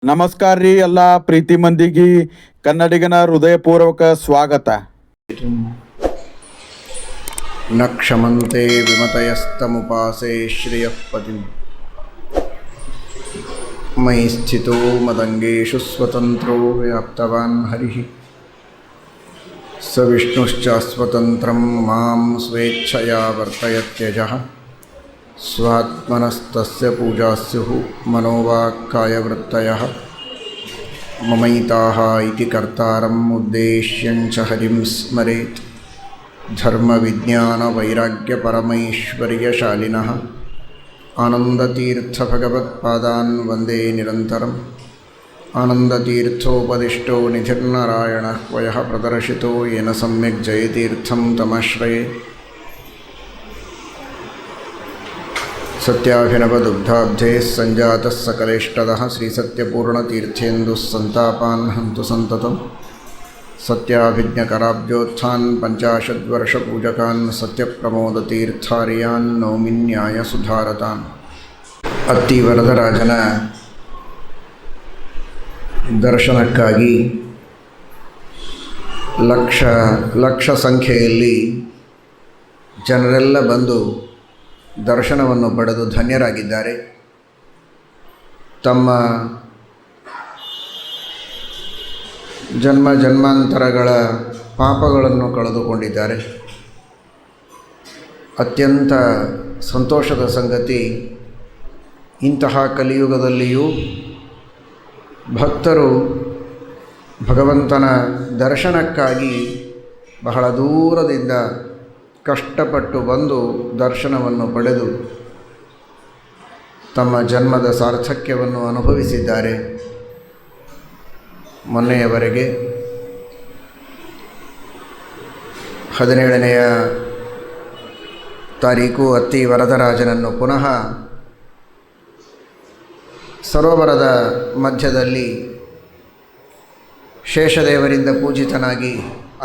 ನಮಸ್ಕಾರ ರೀ ಎಲ್ಲ ಪ್ರೀತಿ ಮಂದಿಗೆ ಕನ್ನಡಿಗನ ಹೃದಯಪೂರ್ವಕ ಸ್ವಾಗತ. ನ ಕ್ಷಮಂತೆ ವಿಮತಯಸ್ತಮುಪಾಸೆ ಶ್ರಿಯಃ ಪತಿಂ ಮಯಿ ಸ್ಥಿತೋ ಮದಂಗೇಶು ಸ್ವತಂತ್ರೋ ವ್ಯಾಪ್ತವಾನ್ ಹರಿಃ ಸ ವಿಷ್ಣುಶ್ಚ ಸ್ವತಂತ್ರಂ ಮಾಂ ಸ್ವೇಚ್ಛಯಾ ವರ್ತಯತ್ಯಜಃ ಸ್ವಾತ್ಮನಸ್ತಸ್ಯ ಪೂಜಾ ಸ್ಯುಃ ಮನೋವಾಕ್ಕಾಯವೃತ್ತಯಃ ಮಮೈತಾಃ ಇತಿ ಕರ್ತಾರಂ ಉದ್ದೇಶ್ಯಂಚ ಹರಿಂ ಸ್ಮರೇತ್ ಧರ್ಮವಿಜ್ಞಾನವೈರಾಗ್ಯಪರಮೈಶ್ವರ್ಯಶಾಲಿನಃ ಆನಂದತೀರ್ಥಭಗವತ್ಪಾದಾನ್ ವಂದೇ ನಿರಂತರಂ. ಆನಂದತೀರ್ಥೋಪದಿಷ್ಟೋ ನಿಧಿರ್ನಾರಾಯಣಃ ವಯಃ ಪ್ರದರ್ಶಿತೋ ಯೇನ ಸಮ್ಯಕ್ ಜಯತೀರ್ಥಂ ತಮಾಶ್ರಯೇ. ಸತ್ಯಾಭಿನವದುಗ್ಧಾಬ್ಧೇ ಸಂಜಾತಃ ಸಕಲೇಷ್ಟದಃ ಶ್ರೀಸತ್ಯಪೂರ್ಣತೀರ್ಥೇಂದುಃ ಸಂತಾಪಾನ್ ಹಂತು ಸಂತತಂ. ಸತ್ಯಾಭಿಜ್ಞಕರಾಬ್ಜೋತ್ಥಾನ್ ಪಂಚಾಶದ್ವರ್ಷಪೂಜಕಾನ್ ಸತ್ಯಪ್ರಮೋದತೀರ್ಥಾರ್ಯಾನ್ ನೌಮಿನ್ಯಾಯ ಸುಧಾರತಾನ್. ಅತ್ತಿ ವರದರಾಜನ ದರ್ಶನಕ್ಕಾಗಿ ಲಕ್ಷ ಸಂಖ್ಯೆಯಲ್ಲಿ ಜನರೆಲ್ಲ ಬಂದು ದರ್ಶನವನ್ನು ಪಡೆದು ಧನ್ಯರಾಗಿದ್ದಾರೆ. ತಮ್ಮ ಜನ್ಮಾಂತರಗಳ ಪಾಪಗಳನ್ನು ಕಳೆದುಕೊಂಡಿದ್ದಾರೆ. ಅತ್ಯಂತ ಸಂತೋಷದ ಸಂಗತಿ, ಇಂತಹ ಕಲಿಯುಗದಲ್ಲಿಯೂ ಭಕ್ತರು ಭಗವಂತನ ದರ್ಶನಕ್ಕಾಗಿ ಬಹಳ ದೂರದಿಂದ ಕಷ್ಟಪಟ್ಟು ಬಂದು ದರ್ಶನವನ್ನು ಪಡೆದು ತಮ್ಮ ಜನ್ಮದ ಸಾರ್ಥಕ್ಯವನ್ನು ಅನುಭವಿಸಿದ್ದಾರೆ. ಮೊನ್ನೆಯವರೆಗೆ 17ನೇ ತಾರೀಕು ಅತ್ತಿ ವರದರಾಜನನ್ನು ಪುನಃ ಸರೋವರದ ಮಧ್ಯದಲ್ಲಿ ಶೇಷದೇವರಿಂದ ಪೂಜಿತನಾಗಿ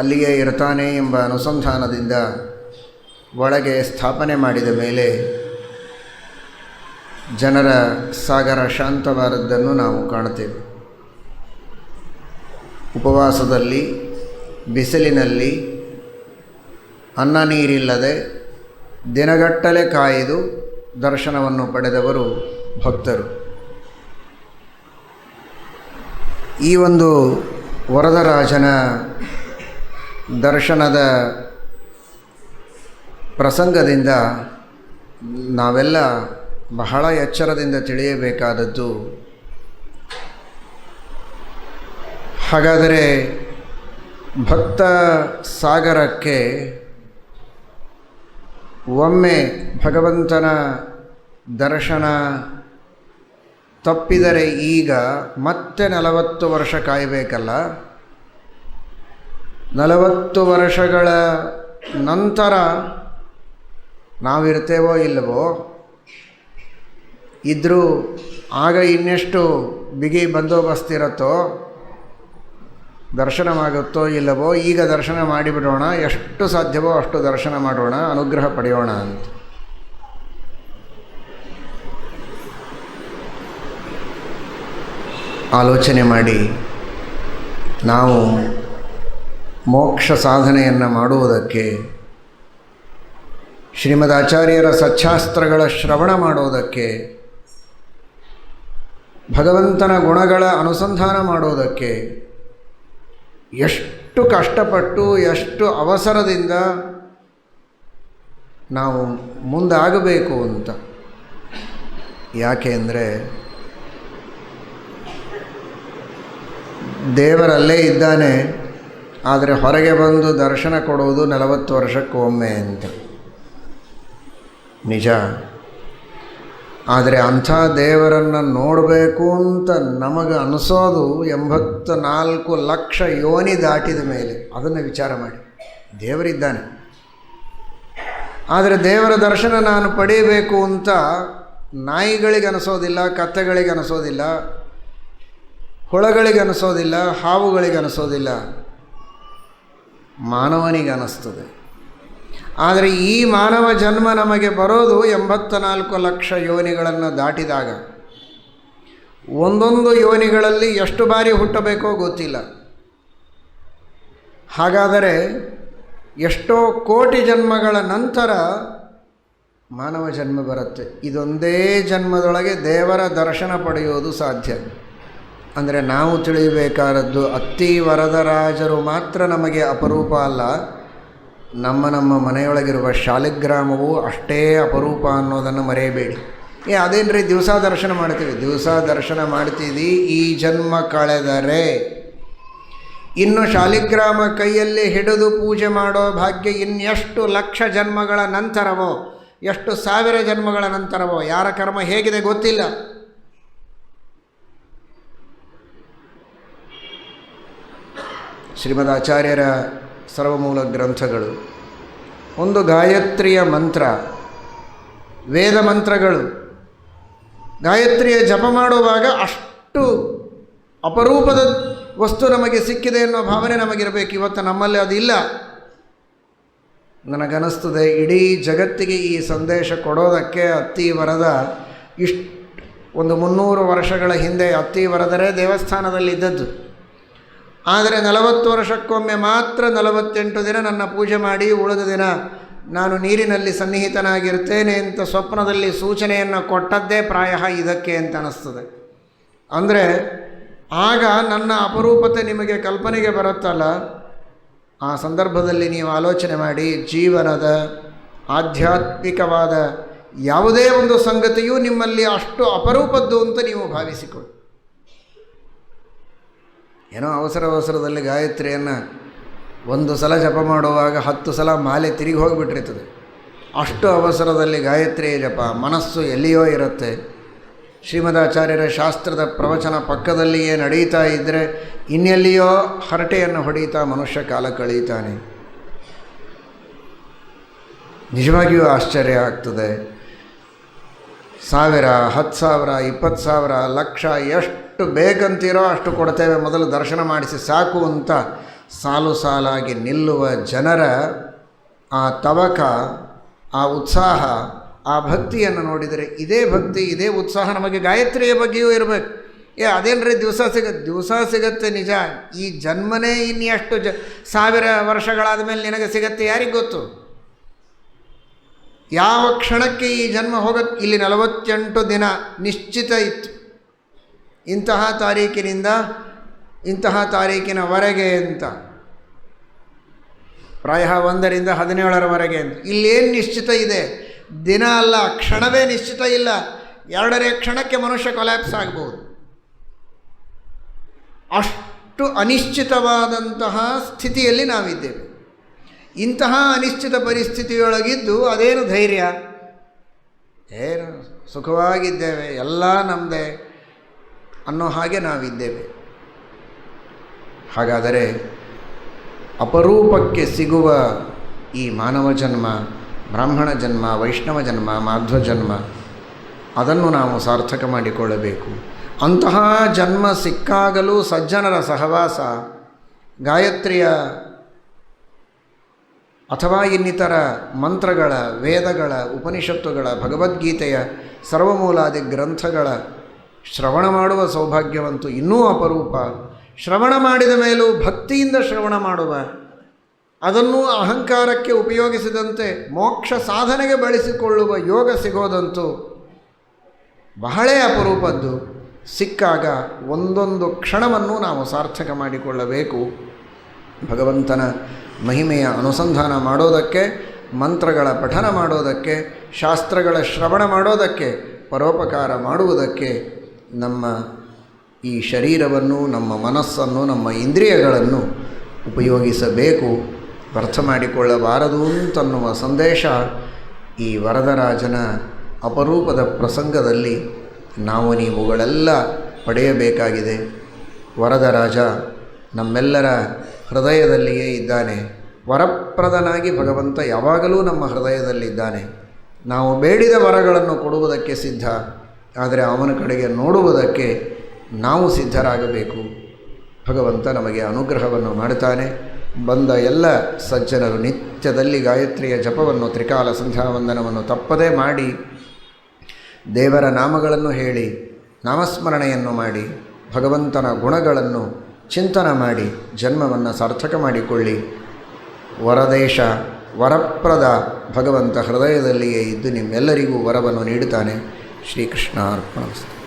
ಅಲ್ಲಿಯೇ ಇರ್ತಾನೆ ಎಂಬ ಅನುಸಂಧಾನದಿಂದ ಒಳಗೆ ಸ್ಥಾಪನೆ ಮಾಡಿದ ಮೇಲೆ ಜನರ ಸಾಗರ ಶಾಂತವಾದದ್ದನ್ನು ನಾವು ಕಾಣುತ್ತೇವೆ. ಉಪವಾಸದಲ್ಲಿ ಬಿಸಿಲಿನಲ್ಲಿ ಅನ್ನ ನೀರಿಲ್ಲದೆ ದಿನಗಟ್ಟಲೆ ಕಾಯ್ದು ದರ್ಶನವನ್ನು ಪಡೆದವರು ಭಕ್ತರು. ಈ ಒಂದು ವರದರಾಜನ ದರ್ಶನದ ಪ್ರಸಂಗದಿಂದ ನಾವೆಲ್ಲ ಬಹಳ ಎಚ್ಚರದಿಂದ ತಿಳಿಯಬೇಕಾದದ್ದು, ಹಾಗಾದರೆ ಭಕ್ತ ಸಾಗರಕ್ಕೆ ಒಮ್ಮೆ ಭಗವಂತನ ದರ್ಶನ ತಪ್ಪಿದರೆ ಈಗ ಮತ್ತೆ 40 ವರ್ಷ ಕಾಯಬೇಕಲ್ಲ. 40 ವರ್ಷಗಳ ನಂತರ ನಾವಿರ್ತೇವೋ ಇಲ್ಲವೋ, ಇದ್ದರೂ ಆಗ ಇನ್ನೆಷ್ಟು ಬಿಗಿ ಬಂದೋಬಸ್ತಿರುತ್ತೋ, ದರ್ಶನವಾಗುತ್ತೋ ಇಲ್ಲವೋ, ಈಗ ದರ್ಶನ ಮಾಡಿಬಿಡೋಣ, ಎಷ್ಟು ಸಾಧ್ಯವೋ ಅಷ್ಟು ದರ್ಶನ ಮಾಡೋಣ, ಅನುಗ್ರಹ ಪಡೆಯೋಣ ಅಂತ. ಆಲೋಚನೆ ಮಾಡಿ ನಾವು ಮೋಕ್ಷ ಸಾಧನೆಯನ್ನು ಮಾಡುವುದಕ್ಕೆ, ಶ್ರೀಮದ್ ಆಚಾರ್ಯರ ಸಚ್ಛಾಸ್ತ್ರಗಳ ಶ್ರವಣ ಮಾಡೋದಕ್ಕೆ, ಭಗವಂತನ ಗುಣಗಳ ಅನುಸಂಧಾನ ಮಾಡೋದಕ್ಕೆ ಎಷ್ಟು ಕಷ್ಟಪಟ್ಟು ಎಷ್ಟು ಅವಸರದಿಂದ ನಾವು ಮುಂದಾಗಬೇಕು ಅಂತ. ಯಾಕೆ ಅಂದರೆ ದೇವರಲ್ಲೇ ಇದ್ದಾನೆ, ಆದರೆ ಹೊರಗೆ ಬಂದು ದರ್ಶನ ಕೊಡುವುದು 40 ವರ್ಷಕ್ಕೊಮ್ಮೆ ಅಂತ. ನಿಜ. ಆದರೆ ಅಂಥ ದೇವರನ್ನು ನೋಡಬೇಕು ಅಂತ ನಮಗೆ ಅನಿಸೋದು 84 ಲಕ್ಷ ಯೋನಿ ದಾಟಿದ ಮೇಲೆ. ಅದನ್ನು ವಿಚಾರ ಮಾಡಿ. ದೇವರಿದ್ದಾನೆ, ಆದರೆ ದೇವರ ದರ್ಶನ ನಾನು ಪಡೆಯಬೇಕು ಅಂತ ನಾಯಿಗಳಿಗೆ ಅನಿಸೋದಿಲ್ಲ, ಕತ್ತೆಗಳಿಗೆ ಅನಿಸೋದಿಲ್ಲ, ಹುಳಗಳಿಗೆ ಅನಿಸೋದಿಲ್ಲ, ಹಾವುಗಳಿಗೆ ಅನಿಸೋದಿಲ್ಲ, ಮಾನವನಿಗೆ ಅನ್ನಿಸ್ತದೆ. ಆದರೆ ಈ ಮಾನವ ಜನ್ಮ ನಮಗೆ ಬರೋದು 84 ಲಕ್ಷ ಯೋನಿಗಳನ್ನು ದಾಟಿದಾಗ. ಒಂದೊಂದು ಯೋನಿಗಳಲ್ಲಿ ಎಷ್ಟು ಬಾರಿ ಹುಟ್ಟಬೇಕೋ ಗೊತ್ತಿಲ್ಲ. ಹಾಗಾದರೆ ಎಷ್ಟೋ ಕೋಟಿ ಜನ್ಮಗಳ ನಂತರ ಮಾನವ ಜನ್ಮ ಬರುತ್ತೆ. ಇದೊಂದೇ ಜನ್ಮದೊಳಗೆ ದೇವರ ದರ್ಶನ ಪಡೆಯೋದು ಸಾಧ್ಯ. ಅಂದರೆ ನಾವು ತಿಳಿಯಬೇಕಾದದ್ದು ಅತ್ತಿ ವರದರಾಜರು ಮಾತ್ರ ನಮಗೆ ಅಪರೂಪ ಅಲ್ಲ, ನಮ್ಮ ಮನೆಯೊಳಗಿರುವ ಶಾಲಿಗ್ರಾಮವು ಅಷ್ಟೇ ಅಪರೂಪ ಅನ್ನೋದನ್ನು ಮರೆಯಬೇಡಿ. ಅದೇನ್ರಿ ದಿವಸ ದರ್ಶನ ಮಾಡ್ತೀವಿ, ದಿವಸ ದರ್ಶನ ಮಾಡ್ತೀವಿ, ಈ ಜನ್ಮ ಕಳೆದರೆ ಇನ್ನು ಶಾಲಿಗ್ರಾಮ ಕೈಯಲ್ಲಿ ಹಿಡಿದು ಪೂಜೆ ಮಾಡೋ ಭಾಗ್ಯ ಇನ್ನೆಷ್ಟು ಲಕ್ಷ ಜನ್ಮಗಳ ನಂತರವೋ, ಎಷ್ಟು ಸಾವಿರ ಜನ್ಮಗಳ ನಂತರವೋ, ಯಾರ ಕರ್ಮ ಹೇಗಿದೆ ಗೊತ್ತಿಲ್ಲ. ಶ್ರೀಮದ್ ಆಚಾರ್ಯರ ಸರ್ವಮೂಲ ಗ್ರಂಥಗಳು, ಒಂದು ಗಾಯತ್ರಿಯ ಮಂತ್ರ, ವೇದ ಮಂತ್ರಗಳು. ಗಾಯತ್ರಿಯ ಜಪ ಮಾಡುವಾಗ ಅಷ್ಟು ಅಪರೂಪದ ವಸ್ತು ನಮಗೆ ಸಿಕ್ಕಿದೆ ಅನ್ನೋ ಭಾವನೆ ನಮಗಿರಬೇಕು. ಇವತ್ತು ನಮ್ಮಲ್ಲಿ ಅದಿಲ್ಲ. ನನಗನ್ನಿಸ್ತದೆ ಇಡೀ ಜಗತ್ತಿಗೆ ಈ ಸಂದೇಶ ಕೊಡೋದಕ್ಕೆ ಅತ್ತಿ ವರದ ಒಂದು 300 ವರ್ಷಗಳ ಹಿಂದೆ ಅತ್ತಿ ವರದರೇ ದೇವಸ್ಥಾನದಲ್ಲಿದ್ದದ್ದು. ಆದರೆ 40 ವರ್ಷಕ್ಕೊಮ್ಮೆ ಮಾತ್ರ 48 ದಿನ ನನ್ನ ಪೂಜೆ ಮಾಡಿ ಉಳಿದ ದಿನ ನಾನು ನೀರಿನಲ್ಲಿ ಸನ್ನಿಹಿತನಾಗಿರ್ತೇನೆ ಅಂತ ಸ್ವಪ್ನದಲ್ಲಿ ಸೂಚನೆಯನ್ನು ಕೊಟ್ಟದ್ದೇ ಪ್ರಾಯ ಇದಕ್ಕೆ ಅಂತ ಅನ್ನಿಸ್ತದೆ. ಅಂದರೆ ಆಗ ನನ್ನ ಅಪರೂಪತೆ ನಿಮಗೆ ಕಲ್ಪನೆಗೆ ಬರುತ್ತಲ್ಲ, ಆ ಸಂದರ್ಭದಲ್ಲಿ ನೀವು ಆಲೋಚನೆ ಮಾಡಿ, ಜೀವನದ ಆಧ್ಯಾತ್ಮಿಕವಾದ ಯಾವುದೇ ಒಂದು ಸಂಗತಿಯೂ ನಿಮ್ಮಲ್ಲಿ ಅಷ್ಟು ಅಪರೂಪದ್ದು ಅಂತ ನೀವು ಭಾವಿಸಿಕೊಳ್ಳಿ. ಏನೋ ಅವಸರದಲ್ಲಿ ಗಾಯತ್ರಿಯನ್ನು ಒಂದು ಸಲ ಜಪ ಮಾಡುವಾಗ 10 ಸಲ ಮಾಲೆ ತಿರುಗಿ ಹೋಗಿಬಿಟ್ಟಿರ್ತದೆ. ಅಷ್ಟು ಅವಸರದಲ್ಲಿ ಗಾಯತ್ರಿಯ ಜಪ, ಮನಸ್ಸು ಎಲ್ಲಿಯೋ ಇರುತ್ತೆ. ಶ್ರೀಮದಾಚಾರ್ಯರ ಶಾಸ್ತ್ರದ ಪ್ರವಚನ ಪಕ್ಕದಲ್ಲಿಯೇ ನಡೀತಾ ಇದ್ದರೆ ಇನ್ನೆಲ್ಲಿಯೋ ಹರಟೆಯನ್ನು ಹೊಡೀತಾ ಮನುಷ್ಯ ಕಾಲ ಕಳೀತಾನೆ. ನಿಜವಾಗಿಯೂ ಆಶ್ಚರ್ಯ ಆಗ್ತದೆ. 1000, 10,000, 20,000, ಲಕ್ಷ ಎಷ್ಟು ಬೇಕಂತೀರೋ ಅಷ್ಟು ಕೊಡ್ತೇವೆ, ಮೊದಲು ದರ್ಶನ ಮಾಡಿಸಿ ಸಾಕು ಅಂತ ಸಾಲು ಸಾಲಾಗಿ ನಿಲ್ಲುವ ಜನರ ಆ ತವಕ, ಆ ಉತ್ಸಾಹ, ಆ ಭಕ್ತಿಯನ್ನು ನೋಡಿದರೆ ಇದೇ ಭಕ್ತಿ, ಇದೇ ಉತ್ಸಾಹ ನಮಗೆ ಗಾಯತ್ರಿಯ ಬಗ್ಗೆಯೂ ಇರಬೇಕು. ಅದೇನ್ರಿ ದಿವಸ ಸಿಗತ್ತೆ ನಿಜ. ಈ ಜನ್ಮನೇ ಇನ್ನೆಷ್ಟು 1000 ವರ್ಷಗಳಾದ ಮೇಲೆ ನಿನಗೆ ಸಿಗತ್ತೆ ಯಾರಿಗೆ ಗೊತ್ತು? ಯಾವ ಕ್ಷಣಕ್ಕೆ ಈ ಜನ್ಮ ಹೋಗತ್ತೆ? ಇಲ್ಲಿ 48 ದಿನ ನಿಶ್ಚಿತ ಇತ್ತು, ಇಂತಹ ತಾರೀಕಿನಿಂದ ಇಂತಹ ತಾರೀಕಿನವರೆಗೆ ಅಂತ, ಪ್ರಾಯ 1ರಿಂದ 17ರವರೆಗೆ ಅಂತ. ಇಲ್ಲೇನು ನಿಶ್ಚಿತ ಇದೆ? ದಿನ ಅಲ್ಲ, ಕ್ಷಣವೇ ನಿಶ್ಚಿತ ಇಲ್ಲ. 2ನೇ ಕ್ಷಣಕ್ಕೆ ಮನುಷ್ಯ ಕೊಲ್ಯಾಪ್ಸ್ ಆಗ್ಬೋದು. ಅಷ್ಟು ಅನಿಶ್ಚಿತವಾದಂತಹ ಸ್ಥಿತಿಯಲ್ಲಿ ನಾವಿದ್ದೇವೆ. ಇಂತಹ ಅನಿಶ್ಚಿತ ಪರಿಸ್ಥಿತಿಯೊಳಗಿದ್ದು ಅದೇನು ಧೈರ್ಯ? ಏನು ಸುಖವಾಗಿದ್ದೇವೆ, ಎಲ್ಲ ನಮ್ಮದೇ ಅನ್ನೋ ಹಾಗೆ ನಾವಿದ್ದೇವೆ. ಹಾಗಾದರೆ ಅಪರೂಪಕ್ಕೆ ಸಿಗುವ ಈ ಮಾನವ ಜನ್ಮ, ಬ್ರಾಹ್ಮಣ ಜನ್ಮ, ವೈಷ್ಣವ ಜನ್ಮ, ಮಾಧ್ವ ಜನ್ಮ, ಅದನ್ನು ನಾವು ಸಾರ್ಥಕ ಮಾಡಿಕೊಳ್ಳಬೇಕು. ಅಂತಹ ಜನ್ಮ ಸಿಕ್ಕಾಗಲೂ ಸಜ್ಜನರ ಸಹವಾಸ, ಗಾಯತ್ರಿಯ ಅಥವಾ ಇನ್ನಿತರ ಮಂತ್ರಗಳ, ವೇದಗಳ, ಉಪನಿಷತ್ತುಗಳ, ಭಗವದ್ಗೀತೆಯ, ಸರ್ವಮೂಲಾದಿ ಗ್ರಂಥಗಳ ಶ್ರವಣ ಮಾಡುವ ಸೌಭಾಗ್ಯವಂತೂ ಇನ್ನೂ ಅಪರೂಪ. ಶ್ರವಣ ಮಾಡಿದ ಮೇಲೂ ಭಕ್ತಿಯಿಂದ ಶ್ರವಣ ಮಾಡುವ, ಅದನ್ನು ಅಹಂಕಾರಕ್ಕೆ ಉಪಯೋಗಿಸಿದಂತೆ ಮೋಕ್ಷ ಸಾಧನೆಗೆ ಬಳಸಿಕೊಳ್ಳುವ ಯೋಗ ಸಿಗೋದಂತೂ ಬಹಳ ಅಪರೂಪದ್ದು. ಸಿಕ್ಕಾಗ ಒಂದೊಂದು ಕ್ಷಣವನ್ನು ನಾವು ಸಾರ್ಥಕ ಮಾಡಿಕೊಳ್ಳಬೇಕು. ಭಗವಂತನ ಮಹಿಮೆಯ ಅನುಸಂಧಾನ ಮಾಡೋದಕ್ಕೆ, ಮಂತ್ರಗಳ ಪಠನ ಮಾಡೋದಕ್ಕೆ, ಶಾಸ್ತ್ರಗಳ ಶ್ರವಣ ಮಾಡೋದಕ್ಕೆ, ಪರೋಪಕಾರ ಮಾಡುವುದಕ್ಕೆ ನಮ್ಮ ಈ ಶರೀರವನ್ನು, ನಮ್ಮ ಮನಸ್ಸನ್ನು, ನಮ್ಮ ಇಂದ್ರಿಯಗಳನ್ನು ಉಪಯೋಗಿಸಬೇಕು, ವ್ಯರ್ಥ ಮಾಡಿಕೊಳ್ಳಬಾರದು ಅಂತನ್ನುವ ಸಂದೇಶ ಈ ವರದರಾಜನ ಅಪರೂಪದ ಪ್ರಸಂಗದಲ್ಲಿ ನಾವು ನೀವುಗಳೆಲ್ಲ ಪಡೆಯಬೇಕಾಗಿದೆ. ವರದರಾಜ ನಮ್ಮೆಲ್ಲರ ಹೃದಯದಲ್ಲಿಯೇ ಇದ್ದಾನೆ. ವರಪ್ರದನಾಗಿ ಭಗವಂತ ಯಾವಾಗಲೂ ನಮ್ಮ ಹೃದಯದಲ್ಲಿದ್ದಾನೆ. ನಾವು ಬೇಡಿದ ವರಗಳನ್ನು ಕೊಡುವುದಕ್ಕೆ ಸಿದ್ಧ, ಆದರೆ ಅವನ ಕಡೆಗೆ ನೋಡುವುದಕ್ಕೆ ನಾವು ಸಿದ್ಧರಾಗಬೇಕು. ಭಗವಂತ ನಮಗೆ ಅನುಗ್ರಹವನ್ನು ಮಾಡುತ್ತಾನೆ. ಬಂದ ಎಲ್ಲ ಸಜ್ಜನರು ನಿತ್ಯದಲ್ಲಿ ಗಾಯತ್ರಿಯ ಜಪವನ್ನು, ತ್ರಿಕಾಲ ಸಂಧ್ಯಾವಂದನವನ್ನು ತಪ್ಪದೇ ಮಾಡಿ, ದೇವರ ನಾಮಗಳನ್ನು ಹೇಳಿ ನಾಮಸ್ಮರಣೆಯನ್ನು ಮಾಡಿ ಭಗವಂತನ ಗುಣಗಳನ್ನು ಚಿಂತನೆ ಮಾಡಿ ಜನ್ಮವನ್ನು ಸಾರ್ಥಕ ಮಾಡಿಕೊಳ್ಳಿ. ವರದೇಶ ವರಪ್ರದ ಭಗವಂತ ಹೃದಯದಲ್ಲಿಯೇ ಇದ್ದು ನಿಮ್ಮೆಲ್ಲರಿಗೂ ವರವನ್ನು ನೀಡುತ್ತಾನೆ. ಶ್ರೀಕೃಷ್ಣ ಅರ್ಪಣಮಸ್ತು.